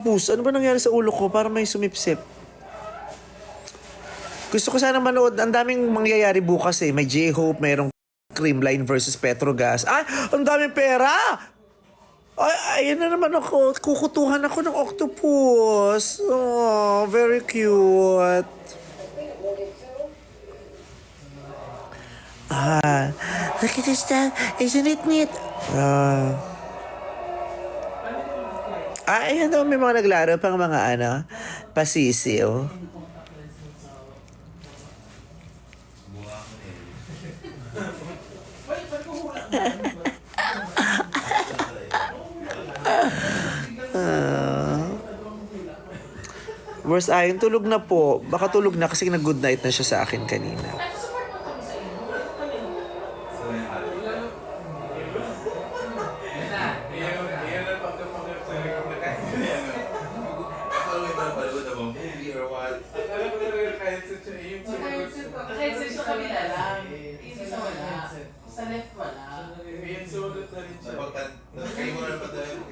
Ano ba nangyari sa ulo ko? Para may sumipsip. Gusto ko sana manood. Ang daming mangyayari bukas eh. May J-Hope, mayroong Creamline versus Petrogas. Ay! Ang daming pera! Ay, ayan na naman ako. Kukutuhan ako ng octopus. Oh, very cute. Look at this stuff. Isn't it neat? Ayan daw may mga naglaro pang mga pasisiw. Where's Ayon? Tulog na po. Baka tulog na kasi nag-good night na siya sa akin kanina. Sa left wala. Ayan, sulat na rin siya. Kayo mo na pa tayo.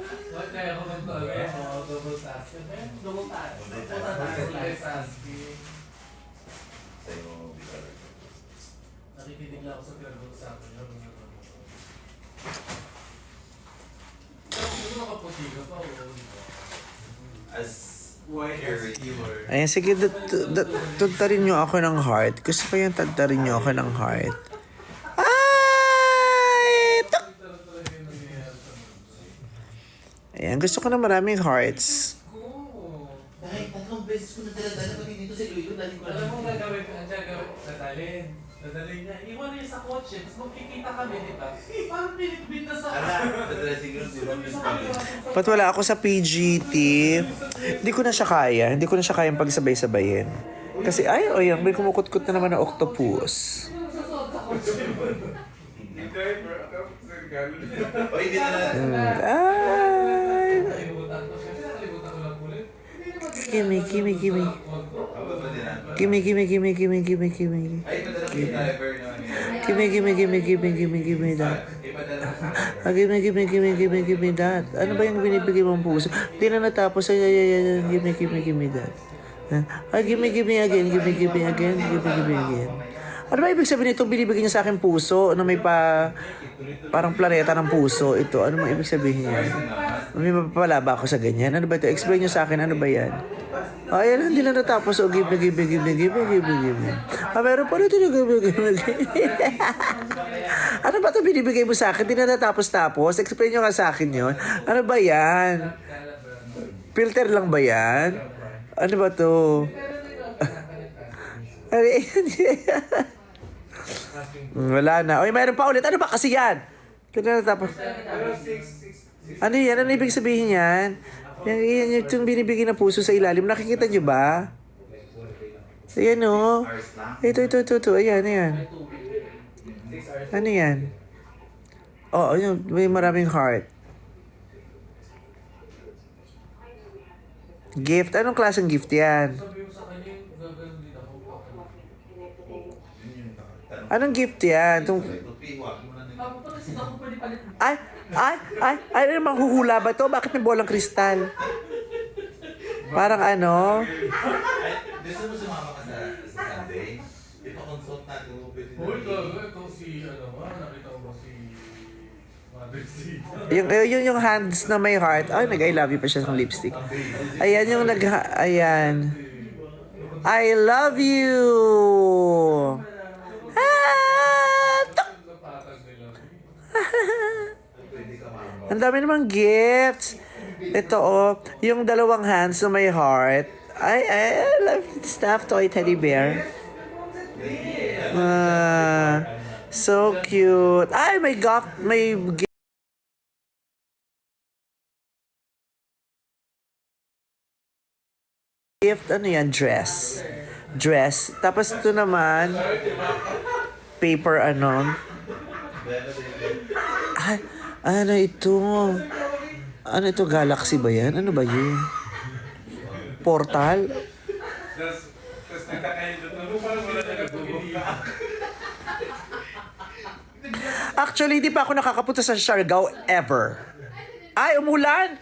Huwag kaya ako mag-alright. Double task. Double task. Double task. Nakikinig lang ako sa pinag-uusapan niyo. Ano nakaputi ka pa? As Ayan, sige, tagtarin nyo ako ng heart. Gusto ko yung tagtarin nyo ako ng heart. Ay! Ayan, gusto ko na maraming hearts. Dahil tatlong beses ko na dala-dala pati dito sa Iloilo, dali ko lang. Alam mo gagawin ko, ang gagawin, dadalhin niya. Iwan niya sa kotse, magkikita kami, di ba? Parang pinitbit na sa... Ba't wala ako sa PGT? Hindi ko na siya kaya. Hindi ko na siya kayang pagsabay-sabayin. Kasi, ayan, may kumukutkot na naman ng octopus. Ay! Gimme. Gimme that. Gimme that. Ano ba yung binibigay mong puso? Hindi na natapos. Gimme that. Gimme again. Ano ba ibig sabihin itong binibigay niya sa akin puso? Ano may parang planeta ng puso ito? Ano ba ibig sabihin niya? May mapapala ba ako sa ganyan? Ano ba ito? Explain niyo sa akin. Ano ba yan? Ayan, hindi na natapos. Oh, give me. Meron pa rin ito. Give. Ano ba ito binibigay mo sa akin? Hindi na natapos-tapos. Explain niyo nga sa akin yun. Ano ba yan? Filter lang ba yan? Ano ba ito? Wala na. Oy, mayroon pa ulit. Ano ba kasi yan? Hindi na natapos. Ano yan? Ano ibig sabihin yan? Yan yung binibigay na puso sa ilalim. Nakikita nyo ba? Ayan o. Ito. Ayan. Ano yan? Oh, yun. May maraming heart. Gift? Anong klaseng gift yan? Anong gift yan? Ay, naman huhula ba to? Bakit may bolang kristal? Parang ano? Gusto mo sumama ka sa Sunday? Ipakonsult natin mo pwede na. Uy, ito si, nakita ko ba si Mother C? Yung hands na may heart. Ay, nag-I love you pa siya ng lipstick. Ayan yung ayan. I love you! Ang dami namang gifts. Ito yung dalawang hands na may heart. I love stuffed toy teddy bear. So cute. Ay, may gift. Ano yan? Dress. Tapos ito naman, paper Ay, ano ito? Ano ito? Galaxy ba yan? Ano ba yun? Portal? Actually, di pa ako nakakapunta sa Siargao ever. Ay, umulan!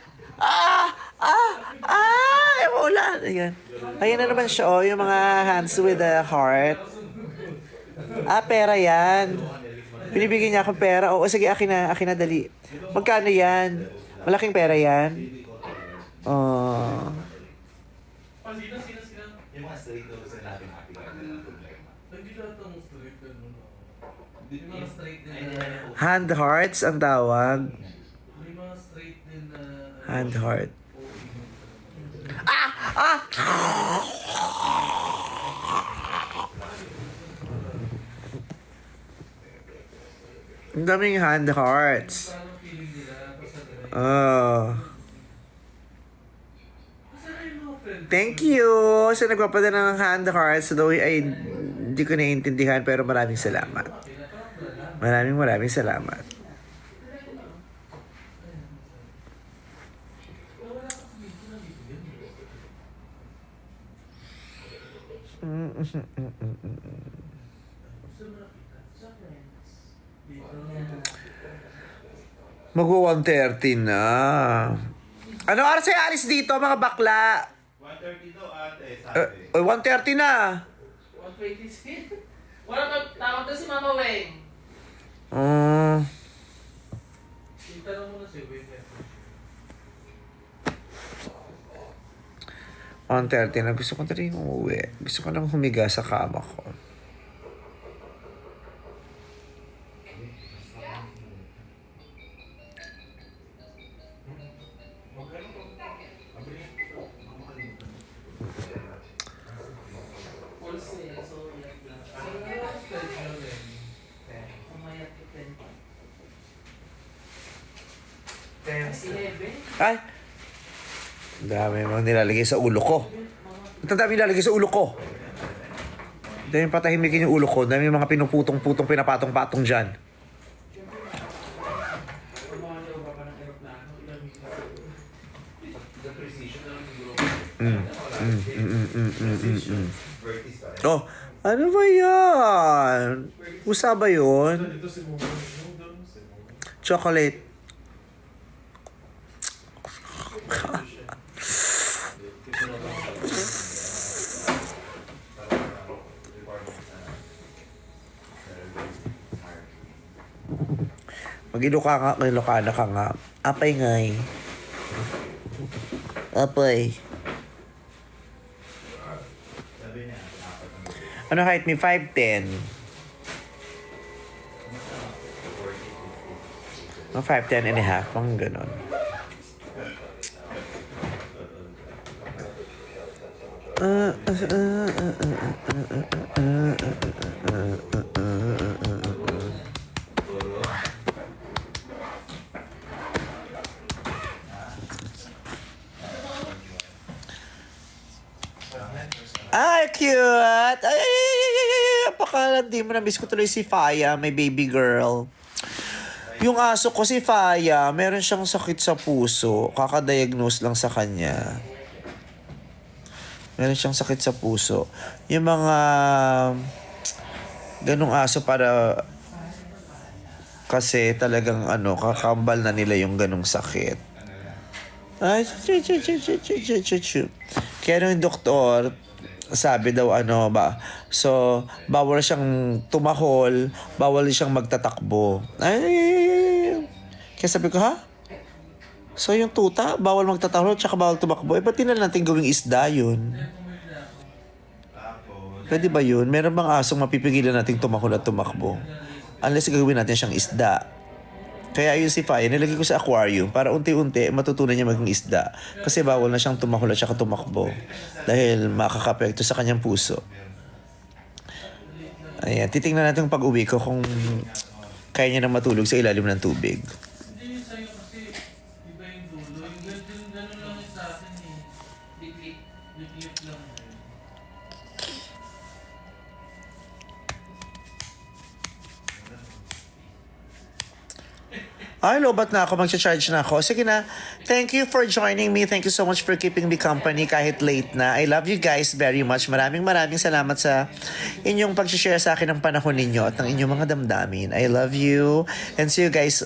Ay, umulan! Ayan. Ayan na naman siya, oh, yung mga hands with a heart. Pera yan. Binibigyan niya akong pera. Oo, sige, akin na, dali. Magkano yan? Malaking pera yan? Oh. Sino? Yung mga straight na gusto natin happy ka na ng problema. Hindi lahat ng straight na ano. Yung mga straight din Ayun na... na Hand hearts ang tawag. May mga straight din na... Hand heart. Ang daming hand hearts. Parang feeling nila. Basta Oh. yung mga friend. Thank you sa nagpapadala ng hand hearts. Though ay hindi ko naiintindihan pero maraming salamat. Maraming salamat. Mag-1:30 na. Ano oras ay alis dito mga bakla? 1:30 daw ate, sabi. 1:30 na. 126? Wala ka, tawag na si Mama Weng. Itanong mo na si Weng. 1:30 na. Gusto ko na rin umuwi. Gusto ko nang humiga sa kama ko. Pulse eh, so yan lang. Umayat ko 10. Si Hebe? Ay! Ang dami mga nilalagay sa ulo ko. Ang dami nilalagay sa ulo ko. Ang dami patahimikin yung ulo ko. Ang dami mga pinuputong-putong, pinapatong-patong dyan. The precision ng Vertis pa rin. Oh, ano ba yan? Usa ba yun? Chocolate. Mag-Ilocana ka nga. Apay ngay. Apay. Sabi niya, apat ang Ano height me? 5'10". Mga 5'10 and a half. Mga ganon. Ay, cute! Ay, apaka-di mo na-miss ko tuloy si Faya, my baby girl. Yung aso ko si Faya, meron siyang sakit sa puso. Kakadiagnose lang sa kanya. Meron siyang sakit sa puso. Yung mga ganong aso para kasi talagang kakambal na nila yung ganong sakit. Ay, kaya yung doktor, sabi daw so bawal siyang tumahol, bawal siyang magtatakbo. Ay, kaya sabi ko, ha? So yung tuta, bawal magtatakbo tsaka bawal tumakbo. Ba't di na natin gawing isda yun? Pwede ba yun? Meron bang asong mapipigilan nating tumahol at tumakbo? Unless gagawin natin siyang isda. Kaya yun si Faya, nilagay ko sa aquarium para unti-unti matutunan niya maging isda. Kasi bawal na siyang tumahol at saka tumakbo. Dahil makakapekto sa kanyang puso. Ayan, titingnan natin pag-uwi ko kung kaya niya na matulog sa ilalim ng tubig. Hindi yun sa'yo kasi iba yung dulo. Yung gano'n lang yun sa akin eh. Diklik. Diklik lang. Ay, lobat na ako. Mag-charge na ako. Sige na. Thank you for joining me. Thank you so much for keeping me company kahit late na. I love you guys very much. Maraming salamat sa inyong pag-share sa akin ng panahon ninyo at ng inyong mga damdamin. I love you. And see you guys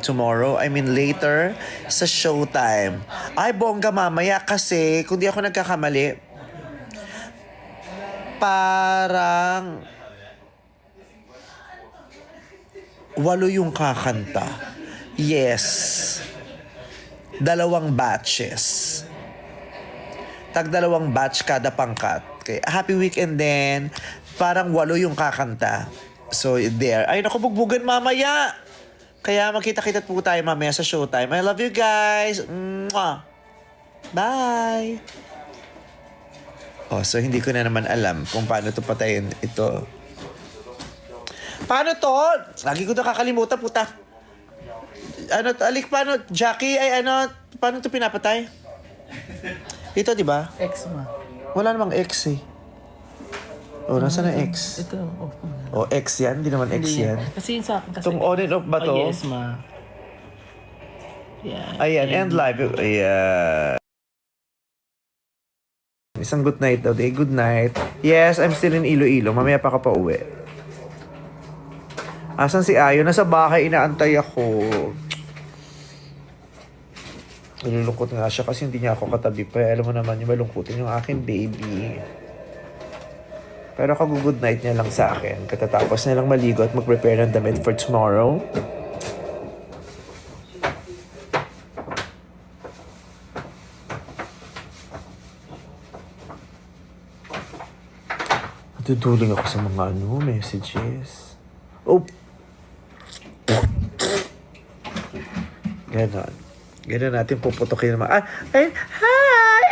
tomorrow. I mean later sa showtime. Ay, bongga mamaya kasi kung di ako nagkakamali, parang 8 yung kakanta. Yes. 2 batches. Tag-2 batch kada pangkat. Okay. Happy weekend din. Parang 8 yung kakanta. So, there. Ay, naku, bugbugan mamaya. Kaya magkita-kita po tayo mamaya sa showtime. I love you guys. Mwah. Bye. Oh, so hindi ko na naman alam kung paano to patayin ito. Paano to? Lagi ko nakakalimutan, puta. Ano, paano, Jackie, paano to pinapatay? Ito, di ba? X ma. Wala namang X eh. Oh, nasa na X? Ito, off mo na. Oh, X yan? Hindi naman X Hindi yan. Kasi yun sa akin kasi. Itong on and off ba to? Oh, yes ma. Yeah. Ayan, end live. Ayan. Isang good night daw. Good night. Yes, I'm still in Iloilo. Mamaya pa ka pa uwi. Asan si Ayo? Nasa bahay, inaantay ako. Nalulungkot nga siya kasi hindi niya ako katabi pa. Alam mo naman yung malungkutin yung aking baby. Pero kag-good night niya lang sa akin. Katatapos na lang maligo at mag-prepare ng damit for tomorrow. Natutuling ako sa mga messages. Oh! Ganon. Ganon natin puputokin naman. Ay! Hi!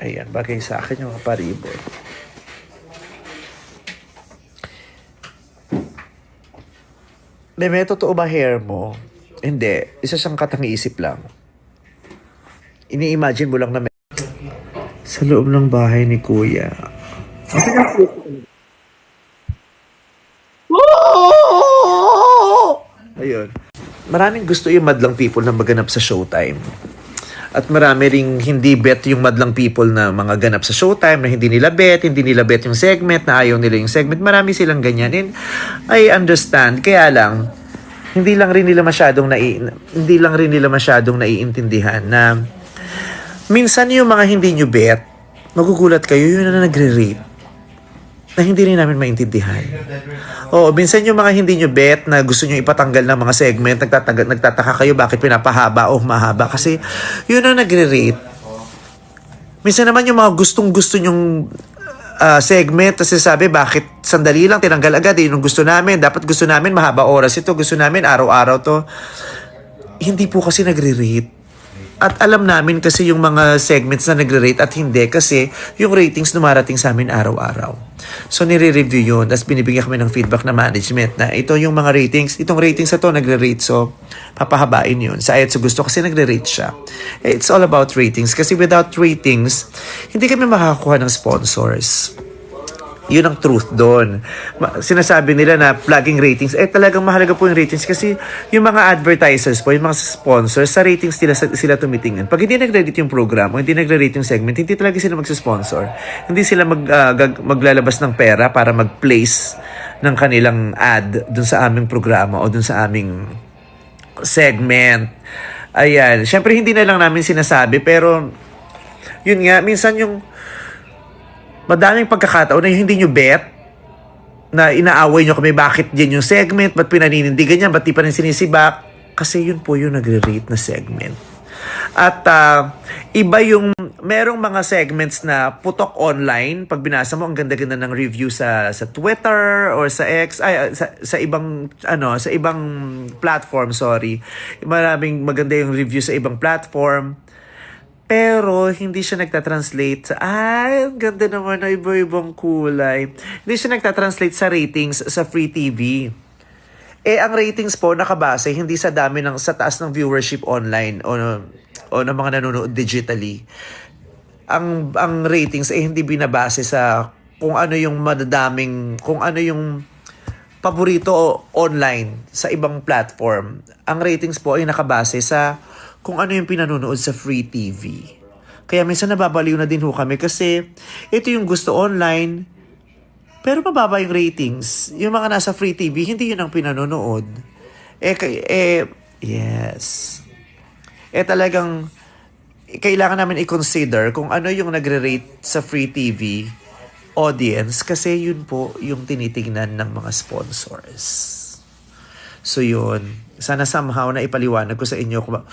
Ayan, bagay sa akin yung mga paribol. May totoo ba hair mo? Hindi. Isa siyang katang-isip lang. Ini-imagine mo lang na sa loob ng bahay ni Kuya. Ayun. Maraming gusto yung madlang people na maganap sa showtime. At marami ring hindi bet yung madlang people na mga ganap sa showtime na hindi nila bet yung segment, na ayaw nila yung segment. Marami silang ganyan. And I understand. Kaya lang, hindi lang rin nila masyadong naiintindihan na minsan yung mga hindi nyo bet, magugulat kayo yun na nagre-rate na hindi rin namin maintindihan. Oo, minsan yung mga hindi nyo bet na gusto nyo ipatanggal ng mga segment, nagtataka kayo bakit pinapahaba o mahaba kasi yun ang nagre-rate. Minsan naman yung mga gustong-gusto nyong segment, kasi sabi bakit sandali lang tinanggal agad, yun ang gusto namin, dapat gusto namin mahaba oras ito, gusto namin araw-araw to. Hindi po kasi nagre-rate. At alam namin kasi yung mga segments na nagre-rate at hindi kasi yung ratings dumarating sa amin araw-araw. So nire-review yun. Tapos binibigyan kami ng feedback na management na ito yung mga ratings, itong ratings na to nagre-rate. So papahabain yun. Sa ayat sa gusto kasi nagre-rate siya. It's all about ratings. Kasi without ratings, hindi kami makakakuha ng sponsors. Yun ang truth doon. Sinasabi nila na plugging ratings. Talagang mahalaga po yung ratings kasi yung mga advertisers po, yung mga sponsors, sa ratings sila tumitingin. Pag hindi nagre-rate yung program o hindi nagre-rate yung segment, hindi talaga sila magsusponsor. Hindi sila maglalabas ng pera para mag-place ng kanilang ad dun sa aming programa o dun sa aming segment. Ayan. Siyempre, hindi na lang namin sinasabi, pero yun nga, minsan yung madaming pagkakataon na hindi nyo bet, na inaaway nyo kami, bakit yan yung segment, ba't pinaninindigan yan, ba't di pa rin sinisibak? Kasi yun po yung nagre-rate na segment. At iba yung, merong mga segments na putok online, pag binasa mo, ang ganda-ganda ng review sa Twitter or sa X, sa ibang platform, sorry. Maraming maganda yung review sa ibang platform. Pero, hindi siya nagtatranslate sa, ang ganda naman na iba-ibang kulay. Hindi siya nagtatranslate sa ratings sa free TV. Ang ratings po nakabase hindi sa dami sa taas ng viewership online o ng mga nanonood digitally. ang ratings ay hindi binabase sa kung ano yung kung ano yung paborito online sa ibang platform. Ang ratings po ay nakabase sa kung ano yung pinanonood sa free TV. Kaya minsan nababaliw na din ho kami kasi ito yung gusto online, pero mababa yung ratings. Yung mga nasa free TV, hindi yun ang pinanonood. Yes. Talagang kailangan namin i-consider kung ano yung nagre-rate sa free TV audience kasi yun po yung tinitingnan ng mga sponsors. So yun, sana somehow na ipaliwanag ko sa inyo kung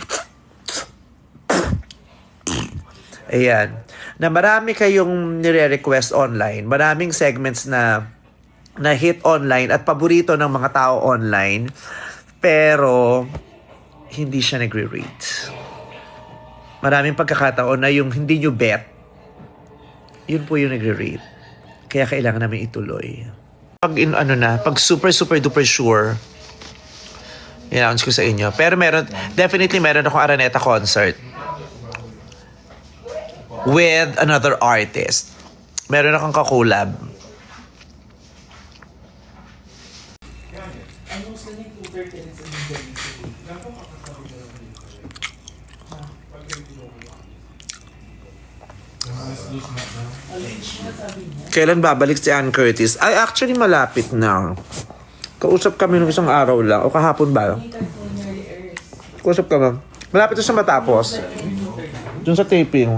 ayan, na marami kayong nire-request online, maraming segments na hit online at paborito ng mga tao online, pero hindi siya nagre-rate. Maraming pagkakataon na yung hindi nyo bet, yun po yung nagre-rate. Kaya kailangan namin ituloy. Pag super duper sure, i-announce ko sa inyo. Pero definitely meron akong Araneta concert with another artist. Meron akong kakulab. Kailan babalik si Ann Curtis? Ay, actually malapit na. Kausap kami nung isang araw lang. O kahapon ba? Kausap kami. Malapit na siya matapos. Dun sa taping.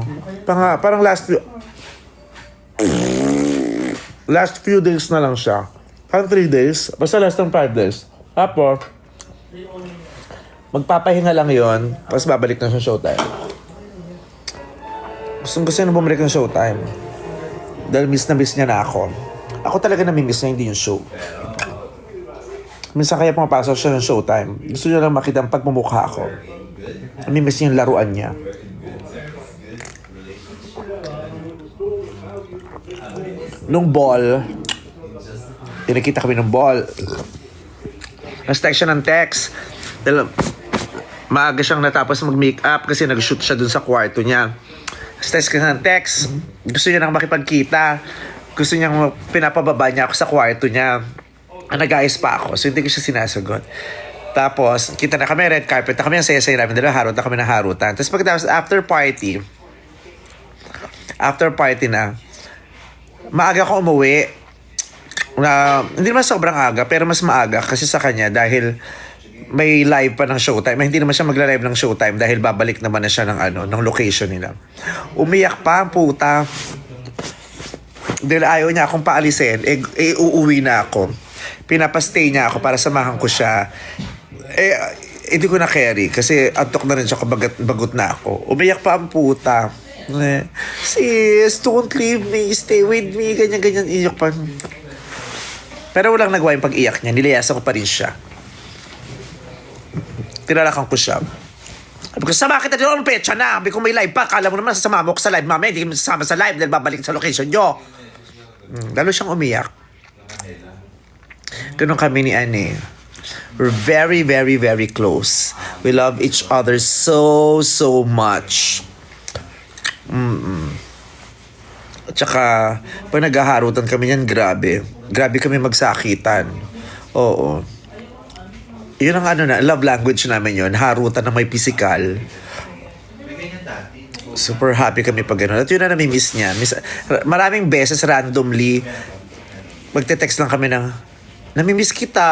Parang last few days na lang siya. Parang 3 days. Basta less than 5 days. Tapos, magpapahinga lang yon. Tapos babalik na siya showtime. Gusto na bumalik ng showtime. Dahil miss niya na ako. Ako talaga namimiss niya, hindi yung show. Minsan kaya pumapasok siya ng showtime. Gusto niya lang makita ang pagmumukha ko. Namimiss niya yung laruan niya. Nung ball, nakita kami ng ball. Nas-text siya ng text. Dahil maaga siyang natapos mag-makeup kasi nag-shoot siya dun sa kwarto niya. Text ka ng text. Gusto niya nang makipagkita. Gusto niya pinapababa niya ako sa kwarto niya. Nag-ayos pa ako. So hindi ko siya sinasagot. Tapos, kita na kami, red carpet na kami. Ang saya-saya namin. Dalawa harot na kami ng harutan. Tapos pagkatapos, after party na, maaga ako umuwi. Hindi naman sobrang aga, pero mas maaga kasi sa kanya dahil may live pa ng showtime. Hindi naman siya magla-live ng showtime dahil babalik naman na siya ng location nila. Umiyak pa ang puta. Dahil ayaw niya akong paalisin. Uuwi na ako. Pinapastay niya ako para samahan ko siya. Hindi ko na carry kasi antok na rin siya bagot na ako. Umiyak pa ang puta. Sis, don't leave me. Stay with me. Ganyan. Iyak pa. Pero walang nagawa yung pag-iyak niya. Nilayasan ko pa rin siya. Tinalakan ko siya. Sabi ko, sama kita dito, pecha na. Sabi ko, may live pa. Kala mo naman, sasama mo ko sa live. Mami, hindi ka sasama sa live dahil babalik sa location nyo. Lalo siyang umiyak. Ganun kami ni Anne. We're very, very, very close. We love each other so much. At saka, pag naghaharutan kami yan, grabe. Grabe kami magsakitan. Oo. Yun ang love language namin yun. Harutan na may physical. Super happy kami pag gano'n. At yun na namimiss niya. Maraming beses randomly, magte-text lang kami ng, namimiss kita.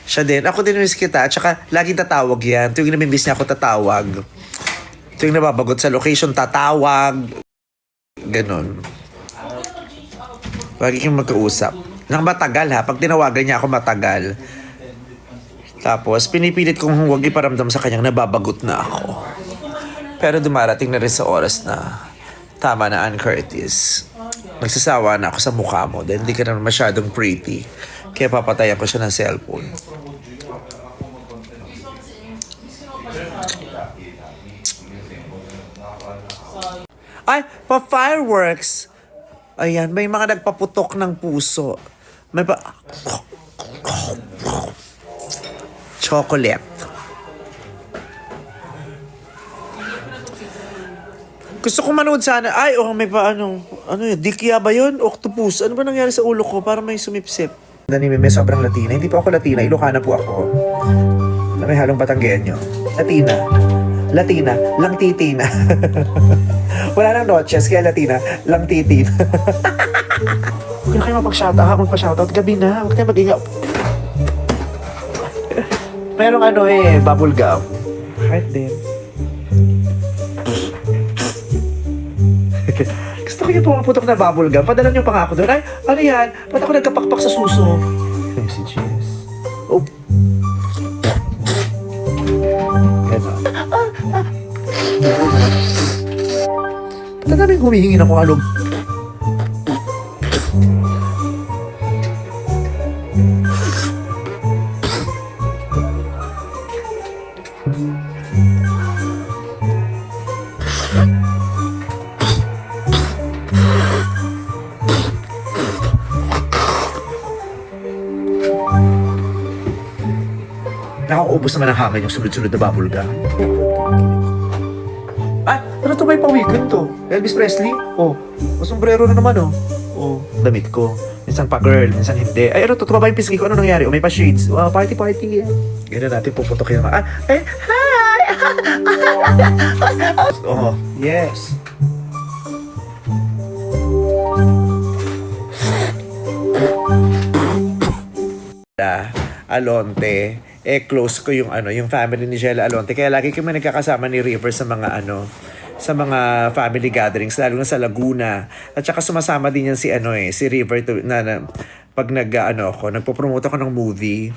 Siya din. Ako din namimiss kita. At saka, laging tatawag yan. Tuwing namimiss niya ako tatawag. Tuwing nababagot sa location, tatawag. Ganon. Lagi kang magkausap. Nang matagal ha. Pag tinawagan niya ako matagal. Tapos, pinipilit kong huwag iparamdam sa kanyang nababagot na ako. Pero dumarating na rin sa oras na tama na, Ann Curtis. Nagsasawa na ako sa mukha mo dahil hindi ka na masyadong pretty. Kaya papatayan ko siya ng cellphone. Ay, pa-fireworks! Ayan, may mga nagpaputok ng puso. May chocolate. Gusto ko manood sana. Ay, oh, may pa ano yun? Dikya ba yun? Octopus. Ano ba nangyari sa ulo ko? Para may sumipsip. Dani, may sobrang Latina. Hindi po ako Latina. Ilocana po ako. Na may halong Batanggenyo. Latina. Latina. Lang titina. Wala nang noches, kaya Latina. Lang titin. Huwag na kayo mapag-shoutout. Magpa-shoutout. Gabi na. Huwag tayo mag-inga. Merong bubble gum. Heart din. Gusto ko yung pumaputok na bubble gum. Padala niyo pa nga ako doon. Ay, ano yan? Ba't ako nagkapakpak sa suso? Messages. Oh. Gano'n. Ba't ang daming humihingi na kung ano? Nakakaubos naman ang hangin yung sunod-sunod na bubble gum. Ah, ano to, may pawikan to? Elvis Presley? Oh, sombrero na naman oh. Oh, damit ko. Minsan pa girl, minsan hindi. Ay, ano to, tumaba yung pisngi ko. Ano nangyari? Oh, may pa shades. Party. Ganyan natin puputok yun. Ah, hi! Oh, yes. Alonte, close ko yung yung family ni Jella Alonte. Kaya lagi kami nagkakasama ni River sa mga sa mga family gatherings, lalo na sa Laguna. At saka sumasama din yan si River pag nagpo-promote ako ng movie.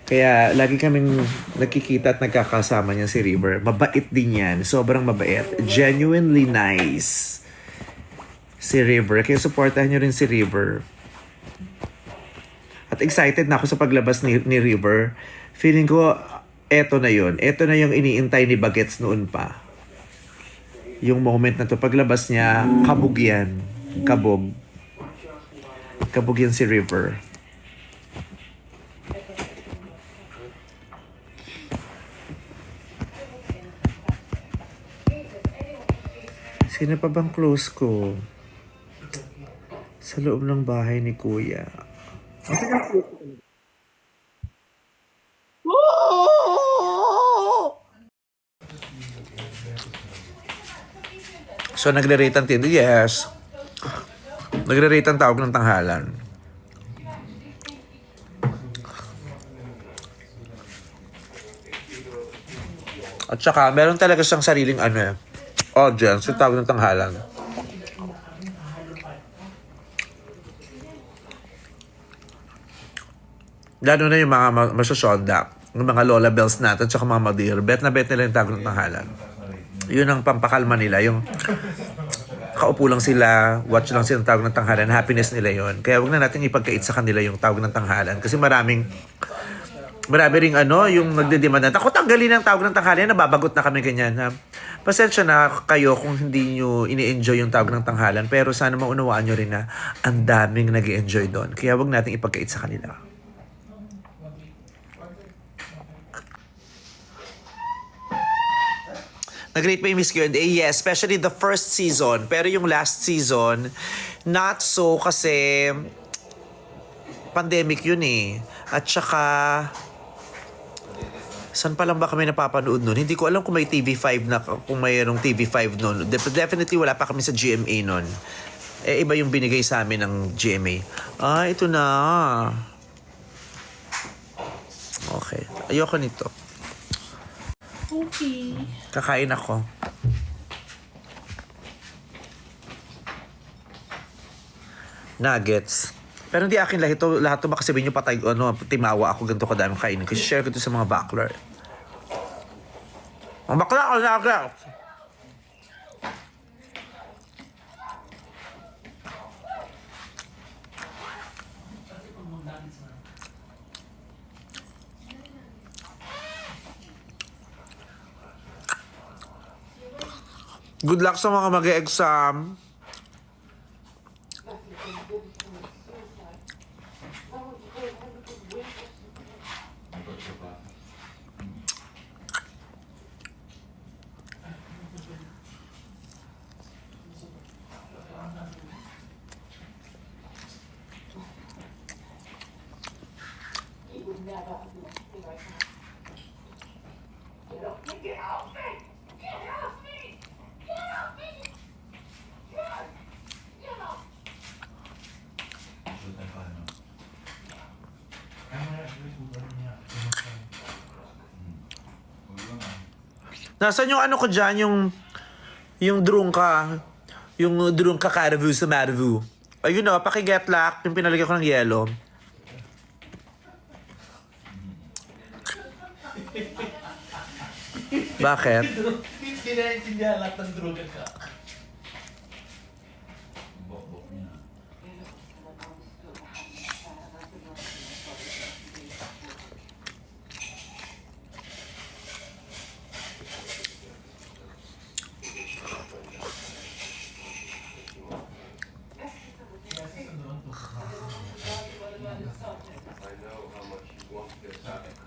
Kaya lagi kaming nagkikita at nagkakasama niyan si River. Mabait din yan. Sobrang mabait. Genuinely nice. Si River. Kaya supportahan niyo rin si River. At excited na ako sa paglabas ni River. Feeling ko, eto na yun. Eto na yung iniintay ni Bagets noon pa. Yung moment na to, paglabas niya, kabog yan. Kabog. Kabog yan si River. Sino pa bang close ko? Sa loob ng bahay ni Kuya. So, nagre-rate ang tindi? Yes. Nagre-rate ang tawag ng tanghalan. At saka, meron talaga siyang sariling audience, yung tawag ng tanghalan. Lalo na yung mga masyosonda, yung mga Lola Bells natin, tsaka mga Madir, bet na bet nila yung tawag ng tanghalan. Yun ang pampakalma nila, yung kaupo lang sila, watch lang sila ng tawag ng tanghalan, happiness nila yon. Kaya wag na natin ipagkait sa kanila yung tawag ng tanghalan. Kasi marami ring yung nagdedemand na, ako tanggalin ang tawag ng tanghalan, nababagot na kami ganyan. Pasensya na kayo kung hindi nyo ini-enjoy yung tawag ng tanghalan, pero sana maunawaan nyo rin na ang daming nag-i-enjoy doon. Kaya wag natin ipagkait sa kanila. Nag-rate pa yung Miss Q&A? Yes, especially the first season. Pero yung last season, not so kasi pandemic yun eh. At saka, saan pa lang ba kami napapanood nun? Hindi ko alam kung may TV5 na, kung mayroong TV5 nun. Definitely wala pa kami sa GMA nun. Iba yung binigay sa amin ng GMA. Ito na. Okay. Ayoko nito. Okay. Kakain ako. Nuggets. Pero hindi akin lahat ito. Lahat ito baka sabihin nyo patay, timawa ako ganito kadaming kainin. Kasi share ko ito sa mga bakla. Ang bakla ko, nuggets! Good luck sa mga mag-e-exam. Nasaan yung ano ko dyan, yung drungka, yung drungka Caribou sa Marivu. Ayun o, paki-Getlack, yung pinalagyan ko ng yelo. Bakit? Hindi naiintindihan lahat ng droga ka. Bok-bok niya.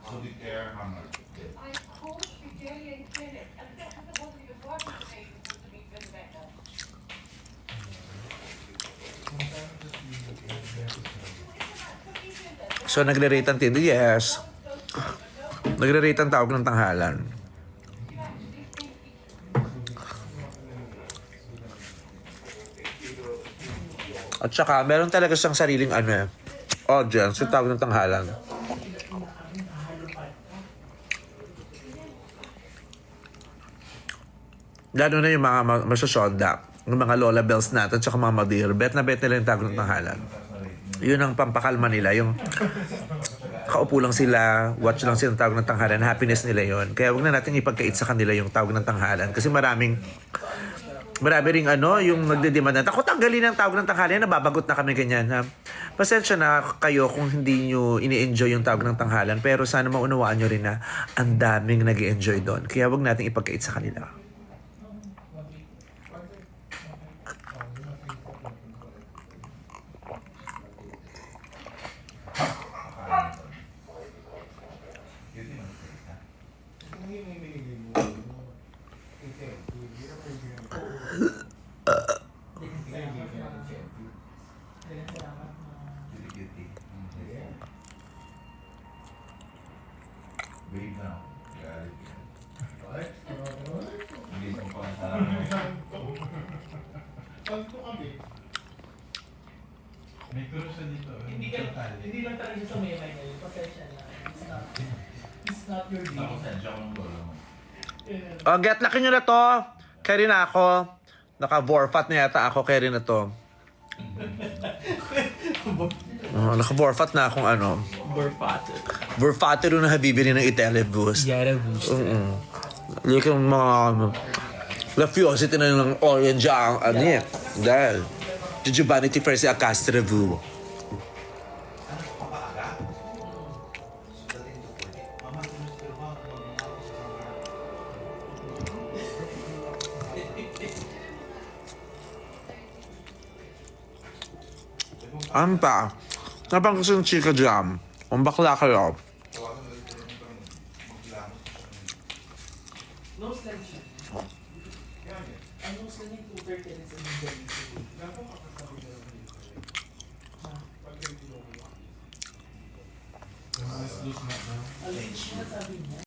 So the air hammer. I coached Italian tennis, and that wasn't even working for me to be better. So, nagre-rate ang tindi? Yes. Nagre-rate ang tawag ng tanghalan. At saka, meron talaga siyang sariling audience, yung tawag ng tanghalan. Lalo na yung mga masyasonda, yung mga Lola Bells natin, tsaka mga Madir, bet na bet nila yung tawag ng tanghalan. Yun ang pampakalma nila, yung kaupo lang sila, watch lang sila ng tawag ng tanghalan, happiness nila yon. Kaya wag na natin ipagkait sa kanila yung tawag ng tanghalan. Kasi marami ring yung nagdedemand na, ako tanggalin ang tawag ng tanghalan, nababagot na kami ganyan. Ha? Pasensya na kayo kung hindi nyo ini-enjoy yung tawag ng tanghalan, pero sana maunawaan nyo rin na ang daming nag-enjoy doon. Kaya wag natin ipagkait sa kanila. Babe na. Galit yan. Hindi mo pa kasalanan. May kuro siya dito. Hindi lang talaga siya sa may ngayon. Pasensya na. It's not your day. Ako sensya ko ng lolo mo. O, get lucky nyo na to. Kaya rin ako. Naka-vorfat na yata ako. Kaya rin na to. Naka-vorfat na akong Borfater. Vorfater na habibili ng Itelebus. Yara boost. Like yung mga lafiosity na ng orange ang dahil Jujubanity first si Acastrevu. Ampa, napang gusto ng chika jam. Ang bakla kayo. No slime siya. Ang no slime yung 2 tennis sa mga Alin siya sabi niya?